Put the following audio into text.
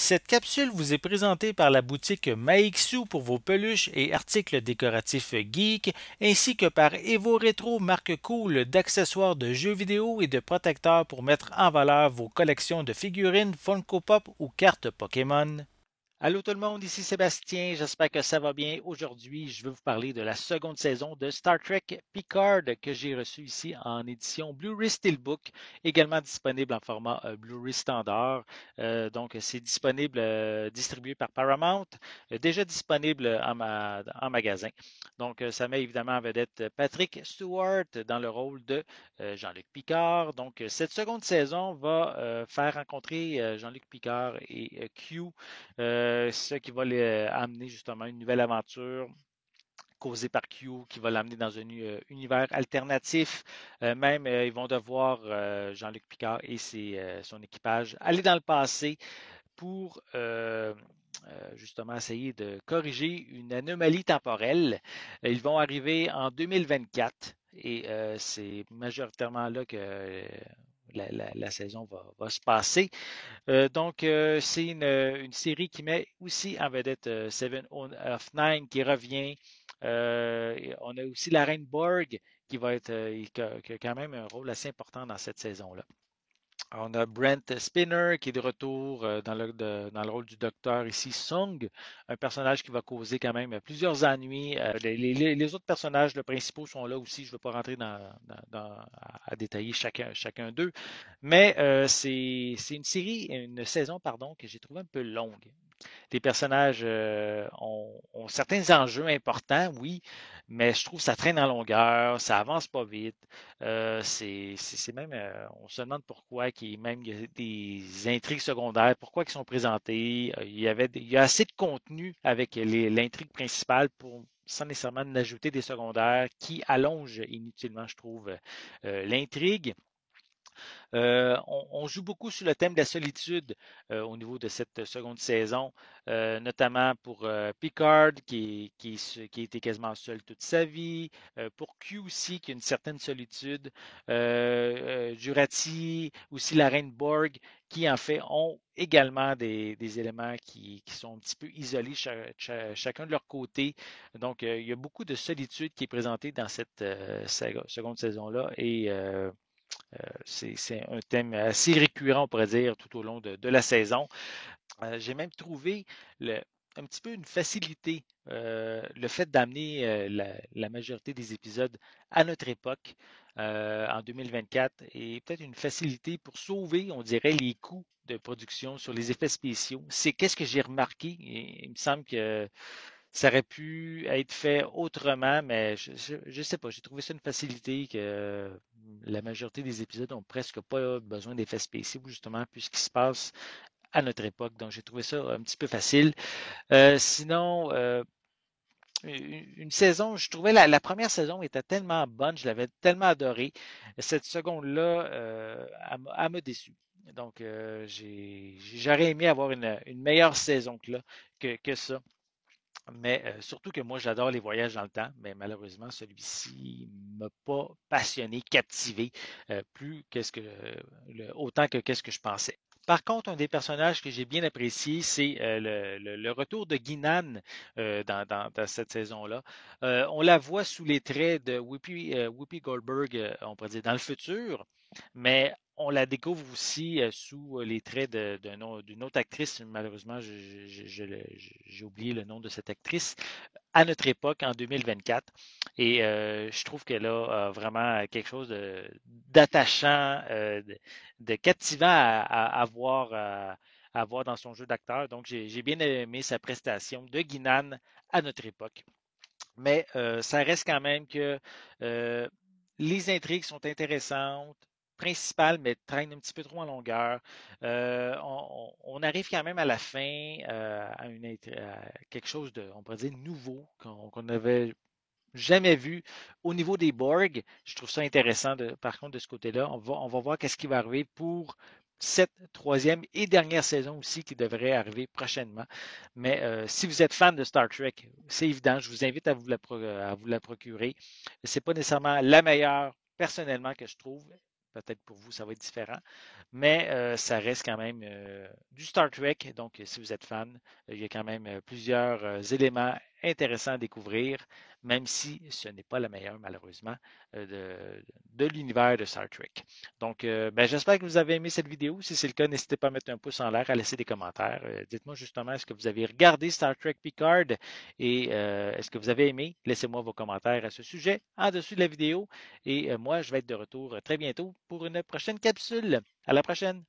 Cette capsule vous est présentée par la boutique Maixu pour vos peluches et articles décoratifs geek, ainsi que par Evo Retro, marque cool d'accessoires de jeux vidéo et de protecteurs pour mettre en valeur vos collections de figurines Funko Pop ou cartes Pokémon. Allô tout le monde, ici Sébastien, j'espère que ça va bien. Aujourd'hui, je vais vous parler de la seconde saison de Star Trek Picard que j'ai reçu ici en édition Blu-ray Steelbook, également disponible en format Blu-ray standard. Donc, c'est disponible, distribué par Paramount, déjà disponible en magasin. Donc, ça met évidemment en vedette Patrick Stewart dans le rôle de Jean-Luc Picard. Donc, cette seconde saison va faire rencontrer Jean-Luc Picard et Q, ce qui va amener justement une nouvelle aventure causée par Q, qui va l'amener dans un univers alternatif. Même, ils vont devoir, Jean-Luc Picard et son équipage, aller dans le passé pour justement essayer de corriger une anomalie temporelle. Ils vont arriver en 2024 et c'est majoritairement là que la saison va se passer. Donc, c'est une série qui met aussi en vedette Seven of Nine qui revient. On a aussi la Reine Borg qui va être qui a quand même un rôle assez important dans cette saison-là. On a Brent Spinner qui est de retour dans le rôle du docteur ici, Sung, un personnage qui va causer quand même plusieurs ennuis. Les autres personnages principaux sont là aussi. Je ne vais pas rentrer à détailler chacun d'eux. Mais c'est une saison, pardon, que j'ai trouvé un peu longue. Les personnages ont certains enjeux importants, oui, mais je trouve que ça traîne en longueur, ça avance pas vite. C'est même, on se demande pourquoi il y a des intrigues secondaires, pourquoi ils sont présentés. Il y a assez de contenu avec l'intrigue principale pour sans nécessairement d'ajouter des secondaires qui allongent inutilement, je trouve, l'intrigue. On joue beaucoup sur le thème de la solitude au niveau de cette seconde saison, notamment pour Picard qui était quasiment seul toute sa vie, pour Q aussi qui a une certaine solitude, Jurati, aussi la Reine Borg qui en fait ont également des éléments qui sont un petit peu isolés chacun de leur côté. Donc, il y a beaucoup de solitude qui est présentée dans cette seconde saison-là et c'est un thème assez récurrent, on pourrait dire, tout au long de la saison. J'ai même trouvé un petit peu une facilité, le fait d'amener la majorité des épisodes à notre époque, en 2024, et peut-être une facilité pour sauver, on dirait, les coûts de production sur les effets spéciaux. C'est qu'est-ce que j'ai remarqué, et il me semble que ça aurait pu être fait autrement, mais je sais pas. J'ai trouvé ça une facilité que la majorité des épisodes ont presque pas besoin d'effets spéciaux, justement, puisqu'il se passe à notre époque. Donc, j'ai trouvé ça un petit peu facile. Sinon, une saison, je trouvais la première saison était tellement bonne, je l'avais tellement adorée. Cette seconde-là, elle m'a déçu. Donc, j'aurais aimé avoir une meilleure saison que ça. Mais surtout que moi, j'adore les voyages dans le temps, mais malheureusement, celui-ci ne m'a pas passionné, captivé, plus qu'est-ce que autant que qu'est-ce que je pensais. Par contre, un des personnages que j'ai bien apprécié, c'est le retour de Guinan dans cette saison-là. On la voit sous les traits de Whoopi Goldberg, on pourrait dire, dans le futur, mais on la découvre aussi sous les traits d'une autre actrice. Malheureusement, j'ai oublié le nom de cette actrice à notre époque, en 2024. Et je trouve qu'elle a vraiment quelque chose d'attachant, de captivant à voir dans son jeu d'acteur. Donc, j'ai bien aimé sa prestation de Guinan à notre époque. Mais ça reste quand même que euh, les intrigues sont intéressantes, principales, mais traînent un petit peu trop en longueur. On arrive quand même à la fin à quelque chose de, on pourrait dire, nouveau, qu'on n'avait jamais vu au niveau des Borg. Je trouve ça intéressant, par contre, de ce côté-là. On va voir qu'est-ce qui va arriver pour cette troisième et dernière saison aussi qui devrait arriver prochainement. Mais si vous êtes fan de Star Trek, c'est évident, je vous invite à vous la procurer. C'est pas nécessairement la meilleure personnellement que je trouve, Peut-être pour vous, ça va être différent. Mais ça reste quand même du Star Trek. Donc, si vous êtes fan, il y a quand même plusieurs éléments intéressants à découvrir, même si ce n'est pas la meilleure, malheureusement, de l'univers de Star Trek. Donc, ben, j'espère que vous avez aimé cette vidéo. Si c'est le cas, n'hésitez pas à mettre un pouce en l'air, à laisser des commentaires. Dites-moi justement, est-ce que vous avez regardé Star Trek Picard et est-ce que vous avez aimé? Laissez-moi vos commentaires à ce sujet en dessous de la vidéo. Et moi, je vais être de retour très bientôt pour une prochaine capsule. À la prochaine!